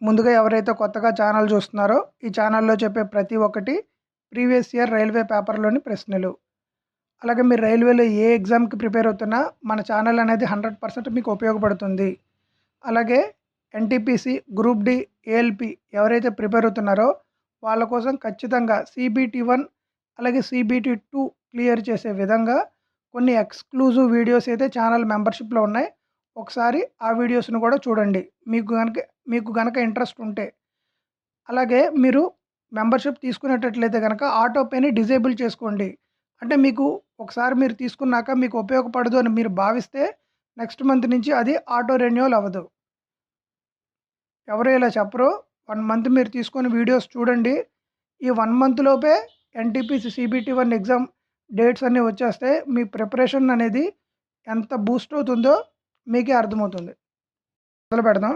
ముందుగా ఎవరైతే కొత్తగా ఛానల్ చూస్తున్నారో ఈ ఛానల్లో చెప్పే ప్రతి ఒక్కటి ప్రీవియస్ ఇయర్ రైల్వే పేపర్లోని ప్రశ్నలు. అలాగే మీరు రైల్వేలో ఏ ఎగ్జామ్కి ప్రిపేర్ అవుతున్నా మన ఛానల్ అనేది 100% మీకు ఉపయోగపడుతుంది. అలాగే ఎన్టీపీసీ, గ్రూప్ డి, ఏఎల్పి ఎవరైతే ప్రిపేర్ అవుతున్నారో వాళ్ళ కోసం ఖచ్చితంగా CBT1 అలాగే CBT2 క్లియర్ చేసే విధంగా కొన్ని ఎక్స్క్లూజివ్ వీడియోస్ అయితే ఛానల్ మెంబర్షిప్లో ఉన్నాయి. ఒకసారి ఆ వీడియోస్ను కూడా చూడండి మీకు గనక ఇంట్రెస్ట్ ఉంటే. అలాగే మీరు మెంబర్షిప్ తీసుకునేటట్లయితే కనుక ఆటో పేని డిజేబుల్ చేసుకోండి. అంటే మీకు ఒకసారి మీరు తీసుకున్నాక మీకు ఉపయోగపడదు అని మీరు భావిస్తే నెక్స్ట్ మంత్ నుంచి అది ఆటో రెన్యువల్ అవ్వదు. ఎవరు ఇలా చెప్పరు. 1 మంత్ మీరు తీసుకొని వీడియోస్ చూడండి. ఈ 1 మంత్ లోపే ఎన్టీపీసీ CBT1 ఎగ్జామ్ డేట్స్ అన్నీ వచ్చేస్తే మీ ప్రిపరేషన్ అనేది ఎంత బూస్ట్ అవుతుందో మీకే అర్థమవుతుంది. మొదలు పెడదాం.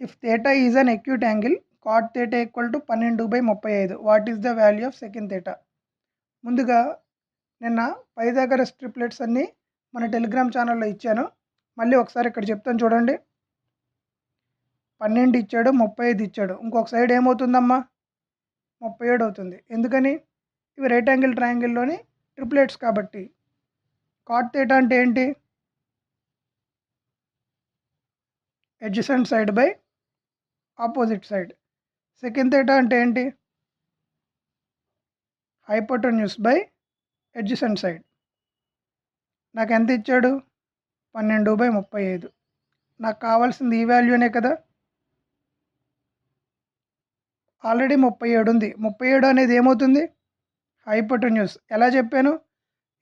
If theta is an acute angle cot theta equal to 12/35 what is the value of second theta? ముందుగా నిన్న పైథాగరస్ ట్రిప్లెట్స్ అన్నీ మన టెలిగ్రామ్ ఛానల్లో ఇచ్చాను. మళ్ళీ ఒకసారి ఇక్కడ చెప్తాను చూడండి. 12 ఇచ్చాడు, 35 ఇచ్చాడు. ఇంకొక సైడ్ ఏమవుతుందమ్మా? 37 అవుతుంది. ఎందుకని? ఇవి రైట్ యాంగిల్ ట్రయాంగిల్లోని ట్రిప్లెట్స్ కాబట్టి. cot theta అంటే ఏంటి? Adjacent side by opposite side. Second theta అంటే ఏంటి? Hypotenuse by adjacent side. నాకు ఎంత ఇచ్చాడు? 12/35. నాకు కావాల్సింది ఈ వాల్యూనే కదా. ఆల్రెడీ 37 ఉంది. 37 అనేది ఏమవుతుంది? హైపోటెన్యూస్. ఎలా చెప్పాను?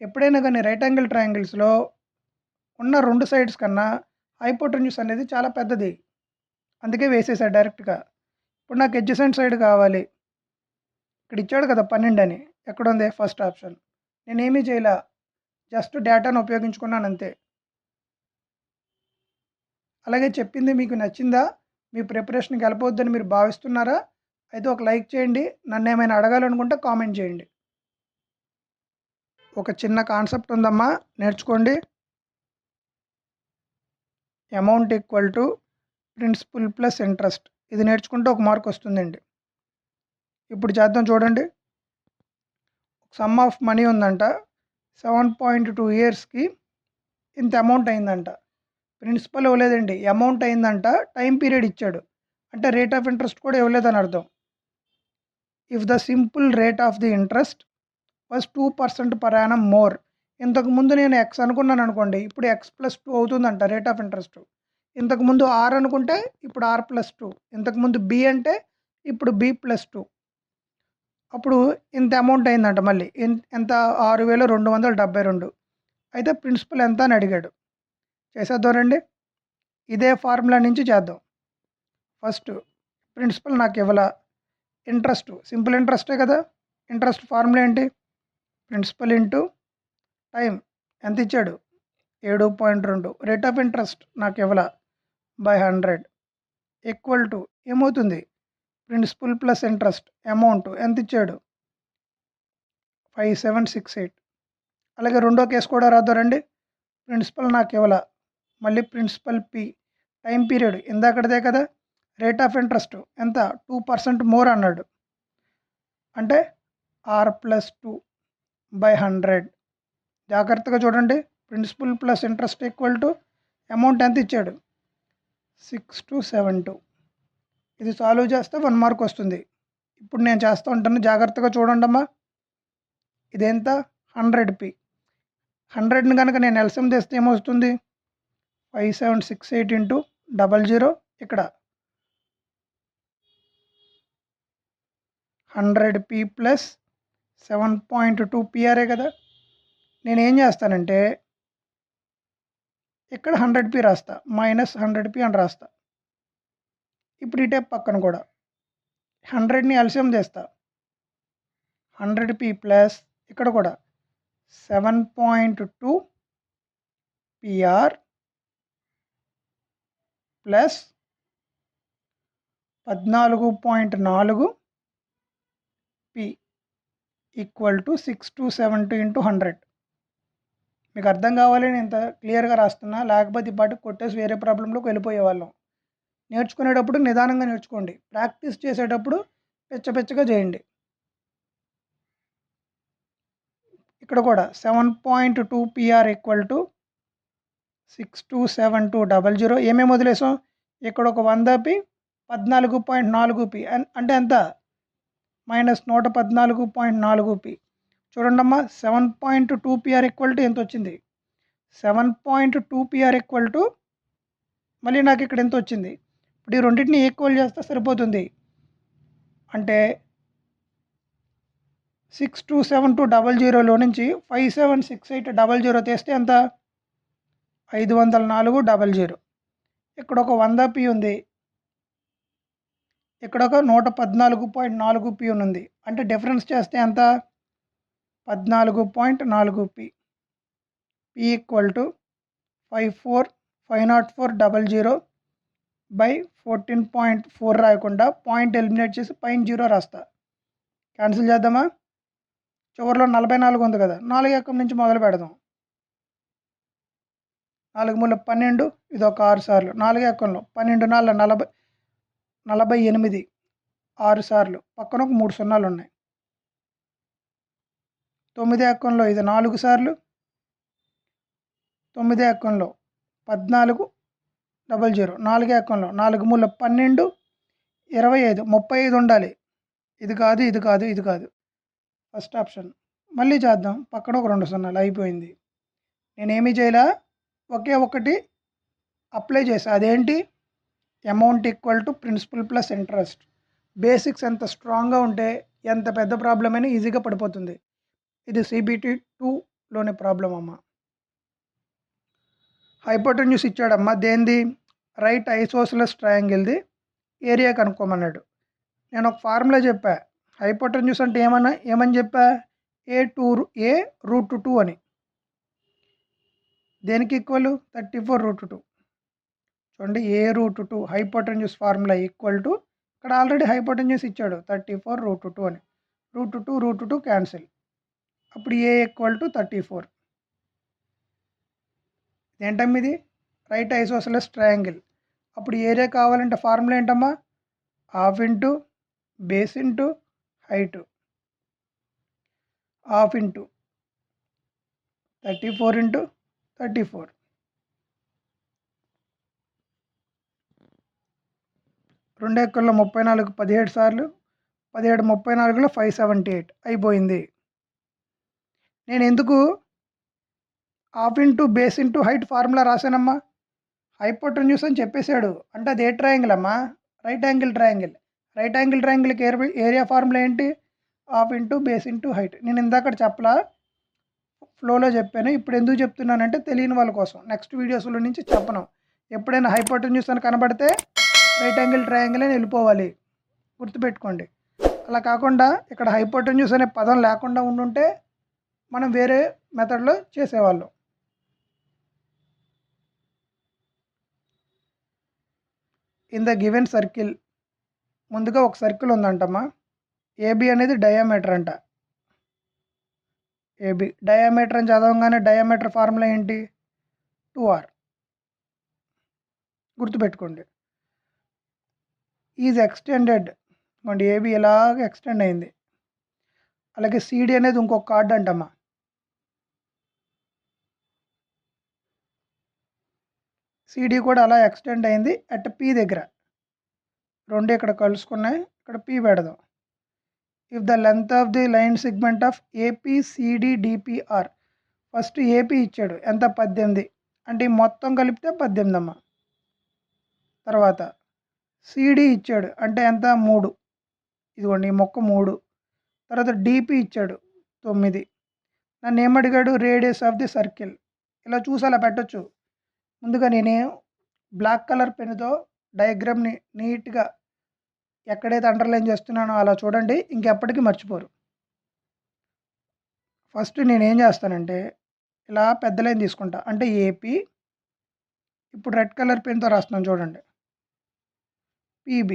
ఎప్పుడైనా కానీ రైట్ యాంగిల్ ట్రయాంగిల్స్లో ఉన్న 2 సైడ్స్ కన్నా హైపోటెన్యూస్ అనేది చాలా పెద్దది. అందుకే వేసేసాడు డైరెక్ట్గా. ఇప్పుడు నాకు అడ్జసెంట్ సైడ్ కావాలి. ఇక్కడ ఇచ్చాడు కదా 12 అని. ఎక్కడ ఉంది? First option. నేనేమీ చేయలే, జస్ట్ డేటాను ఉపయోగించుకున్నాను అంతే. అలాగే చెప్పింది మీకు నచ్చిందా? మీ ప్రిపరేషన్కి వెళ్ళిపోద్దని మీరు భావిస్తున్నారా? అయితే ఒక లైక్ చేయండి. నన్ను ఏమైనా అడగాలనుకుంటే కామెంట్ చేయండి. ఒక చిన్న కాన్సెప్ట్ ఉందమ్మా, నేర్చుకోండి. Amount equal to principal plus interest. ఇది నేర్చుకుంటే 1 మార్క్ వస్తుందండి. ఇప్పుడు చేద్దాం చూడండి. సమ్ ఆఫ్ మనీ ఉందంట. 7.2 ఇయర్స్కి ఇంత అమౌంట్ అయిందంట. ప్రిన్సిపల్ ఇవ్వలేదండి, అమౌంట్ అయిందంట. టైం పీరియడ్ ఇచ్చాడు, అంటే రేట్ ఆఫ్ ఇంట్రెస్ట్ కూడా ఇవ్వలేదని అర్థం. If the simple rate of the interest was 2% per annum more. ఇంతకుముందు నేను X అనుకున్నాను అనుకోండి, ఇప్పుడు X+2 అవుతుందంట రేట్ ఆఫ్ ఇంట్రెస్ట్. ఇంతకుముందు R అనుకుంటే ఇప్పుడు R+2. ఇంతకుముందు B అంటే ఇప్పుడు B+2. అప్పుడు ఇంత అమౌంట్ అయిందంట. మళ్ళీ ఎంత? 6,272. అయితే ప్రిన్సిపల్ ఎంత అని అడిగాడు. చేసేద్దాం రండి. ఇదే ఫార్ములా నుంచి చేద్దాం. ఫస్ట్ ప్రిన్సిపల్ నాకు ఇవ్వాల, ఇంట్రెస్ట్ సింపుల్ ఇంట్రెస్టే కదా. ఇంట్రెస్ట్ ఫార్ములా ఏంటి? Principal into time. ఎంత ఇచ్చాడు? 7.2. రేట్ ఆఫ్ ఇంట్రెస్ట్ నాకు ఇవ్వాల బై 100 ఈక్వల్ టు ఏమవుతుంది? ప్రిన్సిపల్ ప్లస్ ఇంట్రెస్ట్ అమౌంట్ ఎంత ఇచ్చాడు? 5768. అలాగే రెండో కేసు కూడా రాద్దాం రండి. ప్రిన్సిపల్ నాకు ఇవ్వాల, మళ్ళీ ప్రిన్సిపల్ పి, టైం పీరియడ్ ఇందాకటిదే కదా. రేట్ ఆఫ్ ఇంట్రెస్ట్ ఎంత? 2% మోర్ అన్నాడు, అంటే R+2 బై 100. జాగ్రత్తగా చూడండి. Principal plus interest equal to amount ఎంత ఇచ్చాడు? 6272. ఇది సాల్వ్ చేస్తే 1 మార్క్ వస్తుంది. ఇప్పుడు నేను చేస్తూ ఉంటాను, జాగ్రత్తగా చూడండి అమ్మా. ఇదెంత? 100p. 100ని కనుక నేను ఎల్సిఎం తెస్తే ఏమొస్తుంది? 5768 ఇంటూ 00. ఇక్కడ 100p ప్లస్ 7.2 PRే కదా. నేనేం చేస్తానంటే ఇక్కడ 100p రాస్తా, మైనస్ 100p అని రాస్తా. ఇప్పుడు ఇటే పక్కన కూడా 100ని ఎల్సిఎం తెస్తా. 100p ప్లస్ ఇక్కడ కూడా 7.2 PR plus 14.4 P equal to 6272 into 100. మీకు అర్థం కావాలని ఇంత క్లియర్గా రాస్తున్నా, లేకపోతే ఈ పాటికి కొట్టేసి వేరే ప్రాబ్లంలోకి వెళ్ళిపోయేవాళ్ళం. నేర్చుకునేటప్పుడు నిదానంగా నేర్చుకోండి. ప్రాక్టీస్ చేసేటప్పుడు పిచ్చపిచ్చగా చేయండి. ఇక్కడ కూడా 7.2 పిఆర్ ఈక్వల్ టు 627200 ఏమేమి వదిలేసాం? ఇక్కడ ఒక 100p 14.4p అంటే ఎంత? -114.4p. చూడండమ్మా 7.2 పిఆర్ ఈక్వల్ టు ఎంత వచ్చింది? 7.2 పిఆర్ ఈక్వల్ టు మళ్ళీ నాకు ఇక్కడ ఎంత వచ్చింది? ఇప్పుడు ఈ రెండింటిని ఈక్వల్ చేస్తే సరిపోతుంది. అంటే 627200లో నుంచి 576800 తీస్తే ఎంత? 50400. ఇక్కడ ఒక 100p ఉంది, ఇక్కడ ఒక 114.4p ఉంది. అంటే డిఫరెన్స్ చేస్తే ఎంత? 14.4p. p equal to 50400 by 14.4 రాయకుండా పాయింట్ ఎలిమినేట్ చేసి పైన 0 రాస్తా. క్యాన్సిల్ చేద్దామా? చివరిలో 44 ఉంది కదా, 4 ఎక్కం నుంచి మొదలు పెడదాం. 4 మూల 12, ఇది ఒక 6 సార్లు. 4 ఎక్కంలో 12 4 48, 6 సార్లు. పక్కన ఒక 3 సున్నాలు ఉన్నాయి. 9 ఎక్కంలో ఇది 4 సార్లు. 9 ఎక్కంలో 14 00. 4 ఎక్కంలో 4 మూల 12, 25, 35 ఉండాలి. ఇది కాదు, ఇది కాదు, ఇది కాదు. First option. మళ్ళీ చేద్దాం. పక్కన ఒక 2 సున్నాలు. అయిపోయింది. నేనేమీ చేయలే, ఒకే ఒకటి అప్లై చేసా. అదేంటి? Amount equal to principal plus interest. Basics ఎంత స్ట్రాంగ్గా ఉంటే ఎంత పెద్ద ప్రాబ్లం అయినా ఈజీగా పడిపోతుంది. ఇది CBT 2లోని ప్రాబ్లం అమ్మ. హైపోటెన్యూస్ ఇచ్చాడమ్మా. దేంది? రైట్ ఐసోసెలస్ ట్రయాంగిల్ది ఏరియా కనుక్కోమన్నాడు. నేను ఒక ఫార్ములా చెప్పా. హైపోటెన్యూస్ అంటే ఏమని చెప్పా? A√2 అని. దేనికి ఈక్వల్? 34√2. చూడండి, A√2 hypotenuse formula equal to, ఇక్కడ ఆల్రెడీ హైపోటెన్యూస్ ఇచ్చాడు 34√2 అని. √2 క్యాన్సిల్. అప్పుడు A ఈక్వల్ టు 34. ఏంటమ్మా ఇది? Right isosceles triangle. అప్పుడు ఏరియా కావాలంటే ఫార్ములా ఏంటమ్మా? Half into base into height. Half into 34 into 34. 2 ఎక్కల్లో 34 17 సార్లు. 17 34లో 578 అయిపోయింది. నేను ఎందుకు half into base into height formula రాశానమ్మా? హైపోటెన్యూస్ అని చెప్పేశాడు. అంటే అది ఏ ట్రయాంగిల్ అమ్మా? Right angle triangle. Right angle ట్రయాంగిల్కి ఏరియా ఫార్ములా ఏంటి? Half into base into height. నేను ఇందాక చెప్పలా, ఫ్లోలో చెప్పాను. ఇప్పుడు ఎందుకు చెప్తున్నానంటే తెలియని వాళ్ళ కోసం. నెక్స్ట్ వీడియోస్లో నుంచి చెప్పను. ఎప్పుడైనా హైపోటెన్యూస్ అని కనబడితే రైట్ యాంగిల్ ట్రయాంగిల్ అని వెళ్ళిపోవాలి, గుర్తుపెట్టుకోండి. అలా కాకుండా ఇక్కడ హైపోటెన్యూస్ అనే పదం లేకుండా ఉండుంటే మనం వేరే మెథడ్లో చేసేవాళ్ళం. ఇన్ ద గివెన్ సర్కిల్, ముందుగా ఒక సర్కిల్ ఉందంటమ్మా. AB అనేది డయామీటర్ అంట. AB డయామీటర్ అని చదవగానే డయామీటర్ ఫార్ములా ఏంటి? 2r. గుర్తుపెట్టుకోండి. Is extended. ఇవ్వండి, AB ఇలాగ ఎక్స్టెండ్ అయింది. అలాగే CD అనేది ఇంకొక కార్డ్ అంటమ్మా. CD కూడా అలా ఎక్స్టెండ్ అయింది అట్ P దగ్గర. 2 ఇక్కడ కలుసుకున్నాయి, ఇక్కడ P పెడదాం. If the length of the line segment of APCDDPR. First AP ఇచ్చాడు, ఎంత? 18. అంటే ఈ మొత్తం కలిపితే 18 అమ్మ. తర్వాత CD ఇచ్చాడు, అంటే ఎంత? 3. ఇదిగోండి, ఈ మొక్క 3. తర్వాత DP ఇచ్చాడు 9. నన్ను ఏమడిగాడు? Radius of the circle. ఇలా చూసి అలా పెట్టచ్చు. ముందుగా నేనే బ్లాక్ కలర్ పెన్నుతో డయాగ్రామ్ని నీట్గా ఎక్కడైతే అండర్లైన్ చేస్తున్నానో అలా చూడండి, ఇంకెప్పటికీ మర్చిపోరు. ఫస్ట్ నేనేం చేస్తానంటే ఇలా పెద్ద లైన్ తీసుకుంటా, అంటే AP. ఇప్పుడు రెడ్ కలర్ పెన్తో రాస్తున్నాను చూడండి, PB.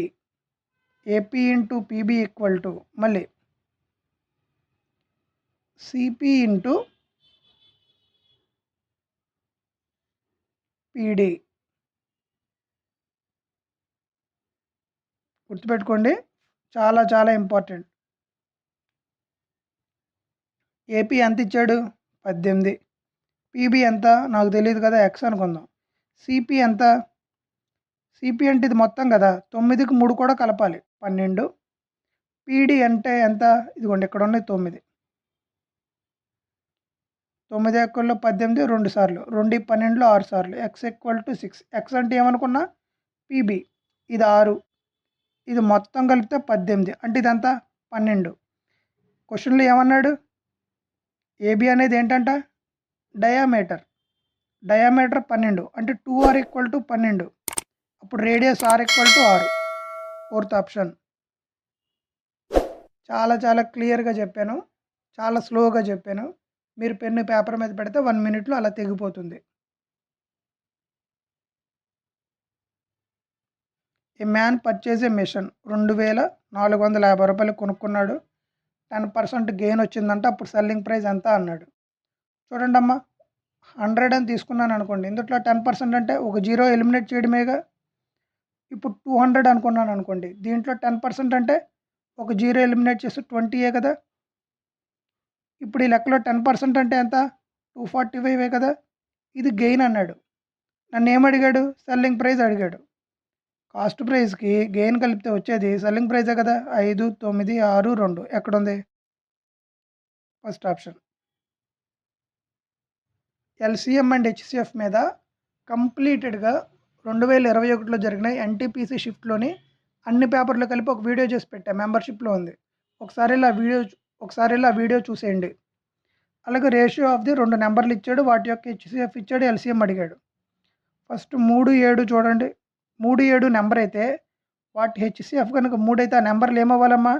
AP into PB equal to మళ్ళీ CP ఇంటూ PD. గుర్తుపెట్టుకోండి, చాలా చాలా ఇంపార్టెంట్. ఏపీ ఎంత ఇచ్చాడు? 18. పీబీ ఎంత? నాకు తెలియదు కదా, ఎక్స్ అనుకుందాం. సిపి ఎంత? సిపి అంటే ఇది మొత్తం కదా, 9కి 3 కూడా కలపాలి, 12. పీడీ అంటే ఎంత? ఇదిగోండి ఇక్కడ ఉన్నాయి 9. 9 ఎక్కల్లో 18, 2 సార్లు, 2 12లో 6 సార్లు, ఎక్స్ ఈక్వల్ టు 6. ఎక్స్ అంటే ఏమనుకున్నా? పీబీ. ఇది 6, ఇది మొత్తం కలిపితే 18, అంటే ఇదంతా 12. క్వశ్చన్లో ఏమన్నాడు? ఏబి అనేది ఏంటంట? డయామీటర్. డయామీటర్ 12 అంటే 2r ఈక్వల్ టు 12. అప్పుడు radius r equal to 6. Fourth option. చాలా చాలా క్లియర్గా చెప్పాను, చాలా స్లోగా చెప్పాను. మీరు పెన్ను పేపర్ మీద పెడితే 1 మినిట్లో అలా తెగిపోతుంది. A man purchase a machine. 2450 రూపాయలు కొనుక్కున్నాడు. 10% గెయిన్ వచ్చిందంట. అప్పుడు సెల్లింగ్ ప్రైస్ ఎంత అన్నాడు. చూడండి అమ్మా, 100 అని తీసుకున్నాను అనుకోండి, ఇందులో 10% అంటే ఒక జీరో ఎలిమినేట్ చేయడమేగా. ఇప్పుడు 200 అనుకున్నాను అనుకోండి, దీంట్లో 10% అంటే ఒక జీరో ఎలిమినేట్ చేసి 20 కదా. ఇప్పుడు ఈ లెక్కలో 10% అంటే ఎంత? 245 కదా. ఇది గెయిన్ అన్నాడు. నన్ను ఏమడిగాడు? సెల్లింగ్ ప్రైస్ అడిగాడు. కాస్ట్ ప్రైస్కి గెయిన్ కలిపితే వచ్చేది సెల్లింగ్ ప్రైజే కదా. 5, 9, 6, 2 ఎక్కడుంది? First option. LCM and HCF మీద కంప్లీటెడ్గా 2021లో జరిగిన ఎన్టీపీసీ షిఫ్ట్లోని అన్ని పేపర్లు కలిపి ఒక వీడియో చేసి పెట్టా, మెంబర్షిప్లో ఉంది. ఒకసారి ఇలా వీడియో చూసేయండి. అలాగే రేషియో ఆఫ్ ది 2 నెంబర్లు ఇచ్చాడు, వాటి యొక్క హెచ్సిఎఫ్ ఇచ్చాడు, ఎల్సిఎం అడిగాడు. ఫస్ట్ 3, 7 చూడండి. 3, 7 నెంబర్ అయితే వాటి హెచ్సిఎఫ్ కనుక 3 అయితే ఆ నెంబర్లు ఏమవ్వాలమ్మా?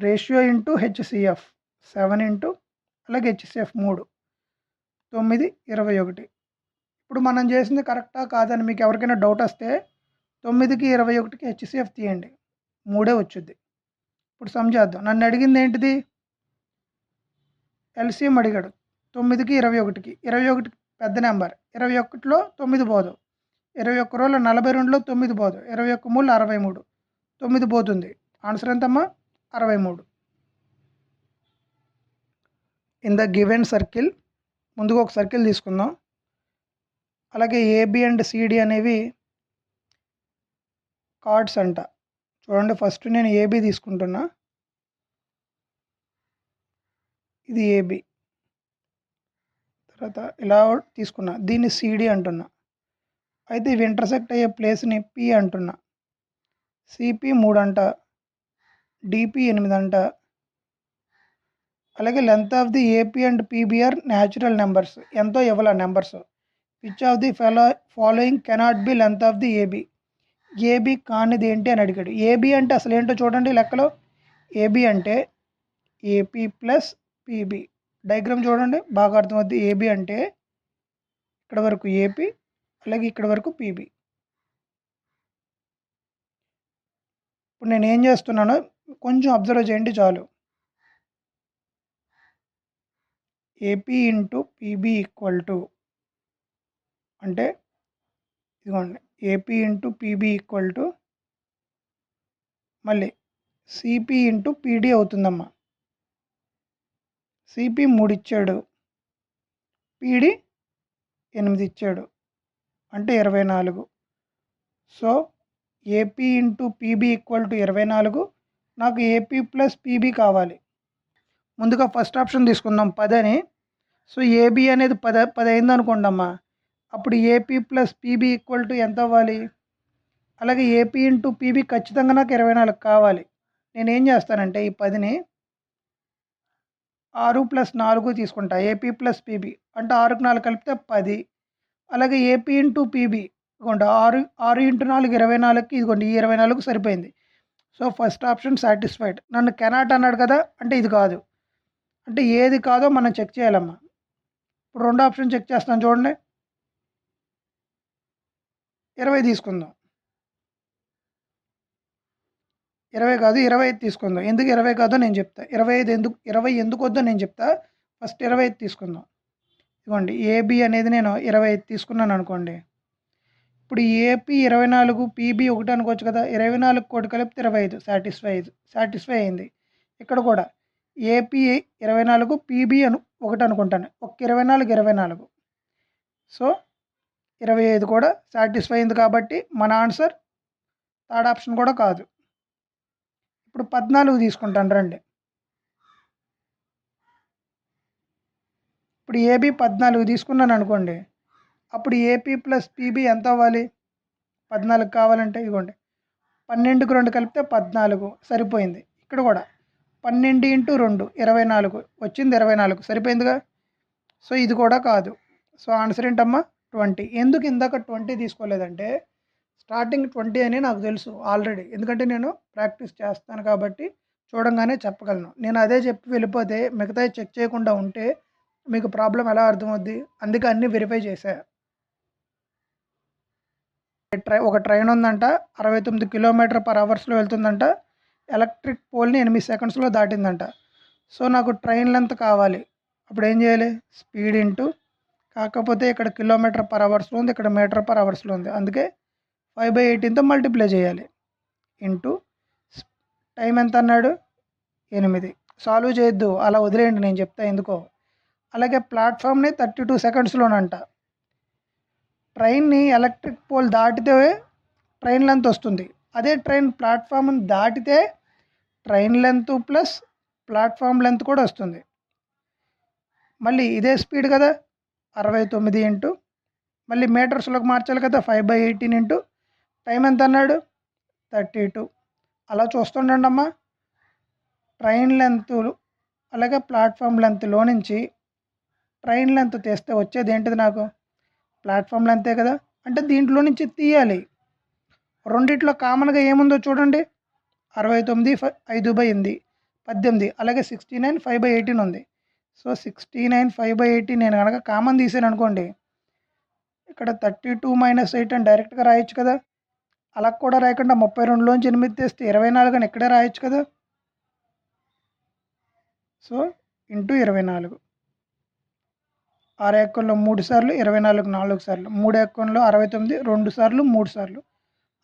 రేషియో ఇంటూ హెచ్సిఎఫ్ 7 ఇంటూ అలాగే హెచ్సిఎఫ్ 3, 9, 21. ఇప్పుడు మనం చేసింది కరెక్టా కాదని మీకు ఎవరికైనా డౌట్ వస్తే 9కి 21కి హెచ్సిఎఫ్ తీయండి, 3 వచ్చుద్ది. ఇప్పుడు సమ్ చేద్దాం. నన్ను అడిగింది ఏంటిది? ఎల్సిఎం అడిగాడు. 9కి 21కి. 21 పెద్ద నెంబర్, 21లో 9 పోదు. 21 రోజుల 42లో 9 పోదు. 21 3 63, 9 పోతుంది. ఆన్సర్ ఎంతమ్మా? 63. ఇన్ ద గివెన్ సర్కిల్, ముందుగా ఒక సర్కిల్ తీసుకుందాం. అలాగే ఏబి అండ్ సిడి అనేవి కార్డ్స్ అంట. చూడండి, ఫస్ట్ నేను ఏబి తీసుకుంటున్నా, ఇది ఏబి. తర్వాత ఇలా తీసుకున్నా, దీన్ని సిడి అంటున్నా. అయితే ఇవి ఇంటర్సెక్ట్ అయ్యే ప్లేస్ని పి అంటున్నా. సిపి 3 అంట, డిపి 8 అంట. అలాగే length of the AP and PBR natural numbers. ఎంతో ఇవ్వాల numbers. Which of the following cannot be length of the AB. AB కానిది ఏంటి అని అడిగాడు. ఏబీ అంటే అసలు ఏంటో చూడండి లెక్కలో. ఏబీ అంటే ఏపీ ప్లస్ పీబీ. డయాగ్రామ్ చూడండి, బాగా అర్థమవుద్ది. ఏబీ అంటే ఇక్కడ వరకు ఏపీ, అలాగే ఇక్కడ వరకు పీబీ. ఇప్పుడు నేను ఏం చేస్తున్నానో కొంచెం అబ్జర్వ్ చేయండి చాలు. AP into PB equal to, అంటే ఇదిగోండి, AP into PB equal to మళ్ళీ సిపి ఇంటూ పీడీ అవుతుందమ్మా. సిపి 3 ఇచ్చాడు, పీడీ 8 ఇచ్చాడు, అంటే 24. So AP into PB equal to 24. నాకు ఏపీ ప్లస్ పీబీ కావాలి. ముందుగా ఫస్ట్ ఆప్షన్ తీసుకుందాం, 10 అని. సో ఏబీ అనేది 10 అయింది అనుకోండి అమ్మా. అప్పుడు AP plus PB equal to ఎంత అవ్వాలి? అలాగే ఏపీ ఇంటూ పీబీ ఖచ్చితంగా నాకు 24 కావాలి. నేనేం చేస్తానంటే ఈ 10ని 6 + 4 తీసుకుంటా, ఏపీ ప్లస్ పీబీ అంటే 6కి 4 కలిపితే 10. అలాగే ఏపీ ఇంటూ పీబీ ఇదిగోండి 6 ఇంటూ 4 24కి, ఇదిగోండి ఈ 24 సరిపోయింది. So first option satisfied. నన్ను కెనాట్ అన్నాడు కదా, అంటే ఇది కాదు. అంటే ఏది కాదో మనం చెక్ చేయాలమ్మా. ఇప్పుడు రెండో ఆప్షన్ చెక్ చేస్తాను చూడండి. 20 తీసుకుందాం. 20 కాదు, 25 తీసుకుందాం. ఎందుకు 20 కాదో నేను చెప్తా. 20 ఎందుకు వద్దో నేను చెప్తా. ఫస్ట్ 25 తీసుకుందాం. ఇదిగోండి ఏబి అనేది నేను 25 తీసుకున్నాను అనుకోండి. ఇప్పుడు ఏపీ 24 పీబీ 1 అనుకోవచ్చు కదా. 24 కోటి కలిపితే 25 సాటిస్ఫై అయింది. ఇక్కడ కూడా ఏపీ 24 పీబీ 1 అనుకుంటాను. ఒక 24 సో 25 కూడా సాటిస్ఫై అయింది కాబట్టి మన ఆన్సర్ థర్డ్ ఆప్షన్ కూడా కాదు. ఇప్పుడు 14 తీసుకుంటాను రండి. ఇప్పుడు ఏబీ 14 తీసుకున్నాను అనుకోండి. అప్పుడు ఏపీ ప్లస్ పీబీ ఎంత అవ్వాలి? 14 కావాలంటే ఇదిగోండి 12కి 2 కలిపితే 14 సరిపోయింది. ఇక్కడ కూడా 12 × 2 24 వచ్చింది 24 సరిపోయిందిగా. సో ఇది కూడా కాదు. సో ఆన్సర్ ఏంటమ్మా 20. ఎందుకు ఇందాక 20 తీసుకోలేదంటే స్టార్టింగ్ 20 అని నాకు తెలుసు ఆల్రెడీ, ఎందుకంటే నేను ప్రాక్టీస్ చేస్తాను కాబట్టి చూడంగానే చెప్పగలను. నేను అదే చెప్పి వెళ్ళిపోతే మిగతాయి చెక్ చేయకుండా ఉంటే మీకు ప్రాబ్లం ఎలా అర్థమవుద్ది? అందుకే అన్నీ వెరిఫై చేశా. ఒక ట్రైన్ ఉందంట, 69 km/h వెళ్తుందంట. ఎలక్ట్రిక్ పోల్ని 8 సెకండ్స్లో దాటిందంట. సో నాకు ట్రైన్ లెంత్ కావాలి. అప్పుడు ఏం చేయాలి? స్పీడ్ ఇంటూ, కాకపోతే ఇక్కడ km/h ఉంది, ఇక్కడ m/h ఉంది. అందుకే 5/18తో మల్టిప్లై చేయాలి. ఇంటూ టైం ఎంత అన్నాడు? 8. సాల్వ్ చేయొద్దు, అలా వదిలేయండి, నేను చెప్తా ఎందుకో. అలాగే ప్లాట్ఫామ్ని 32 సెకండ్స్లోనంట. ట్రైన్ని ఎలక్ట్రిక్ పోల్ దాటితే ట్రైన్ లెంత్ వస్తుంది. అదే ట్రైన్ ప్లాట్ఫామ్ని దాటితే train length plus platform length కూడా వస్తుంది. మళ్ళీ ఇదే స్పీడ్ కదా, 69 ఇంటూ మళ్ళీ మీటర్స్లోకి మార్చాలి కదా, 5/18 ఇంటూ టైం ఎంత అన్నాడు? 32. అలా చూస్తుండండి అమ్మా. ట్రైన్ లెంత్ అలాగే ప్లాట్ఫామ్ లెంత్లో నుంచి ట్రైన్ లెంత్ తీస్తే వచ్చేది ఏంటిది? నాకు ప్లాట్ఫామ్ లెంతే కదా, అంటే దీంట్లో నుంచి తీయాలి. రెండిట్లో కామన్గా ఏముందో చూడండి, 69 5/8 18, అలాగే 69 5/18 ఉంది. సో 69 5/18 నేను కనుక కామన్ తీసాను అనుకోండి, ఇక్కడ 32 - 8 అని డైరెక్ట్గా రాయొచ్చు కదా. అలా కూడా రాయకుండా 32లోంచి 8 తీస్తే 24 అని ఇక్కడే రాయొచ్చు కదా. సో ఇంటూ 24, 6 ఎక్కంలో 3 సార్లు, 24 4 సార్లు, 3 ఎక్కంలో 69 2 సార్లు 3 సార్లు,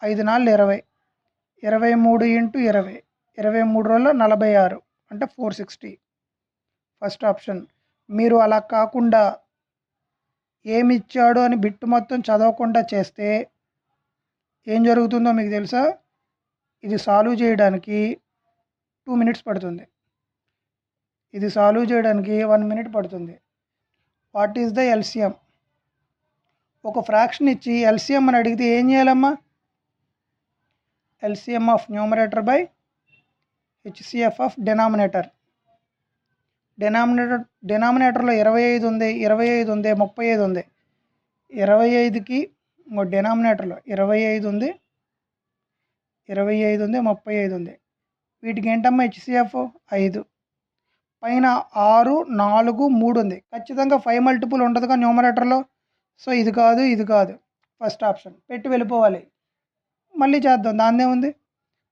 5 4 20, 23 ఇంటూ 20, 23 రోజుల్లో 46 అంటే 460. First option. మీరు అలా కాకుండా ఏమి ఇచ్చాడు అని బిట్టు మొత్తం చదవకుండా చేస్తే ఏం జరుగుతుందో మీకు తెలుసా? ఇది సాల్వ్ చేయడానికి 2 minutes పడుతుంది, ఇది సాల్వ్ చేయడానికి 1 minute పడుతుంది. What is the LCM? ఒక ఫ్రాక్షన్ ఇచ్చి ఎల్సిఎం అని అడిగితే ఏం చేయాలమ్మా? LCM of numerator by HCF of denominator. డినామినేటర్లో 25 ఉంది, 35 ఉంది, 35 ఉంది. 25కి డినామినేటర్లో 25 ఉంది, 25 ఉంది, 35 ఉంది. వీటికి ఏంటమ్మా హెచ్సిఎఫ్? 5. పైన 6 4 3 ఉంది. ఖచ్చితంగా 5 మల్టిపుల్ ఉండదుగా న్యూమరేటర్లో. సో ఇది కాదు, ఇది కాదు. ఫస్ట్ ఆప్షన్ పెట్టి వెళ్ళిపోవాలి. మళ్ళీ చేద్దాం, దాన్నే ఉంది.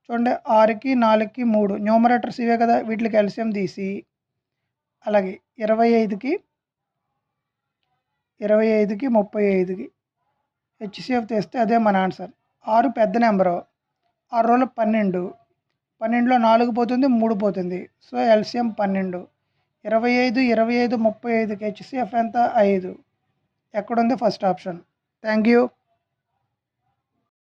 చూడండి, 6కి 4కి 3 న్యూమరేటర్స్ ఇవే కదా, వీటికి ఎల్సిఎం తీసి అలాగే 25కి 35కి హెచ్సిఎఫ్ తీస్తే అదే మన ఆన్సర్. 6 పెద్ద నెంబరు, 6 రోజులు 12, 12లో 4 పోతుంది, 3 పోతుంది. So LCM 12. 25 35 35కి హెచ్సిఎఫ్ ఎంత? 5. ఎక్కడుంది? First option. Thank you.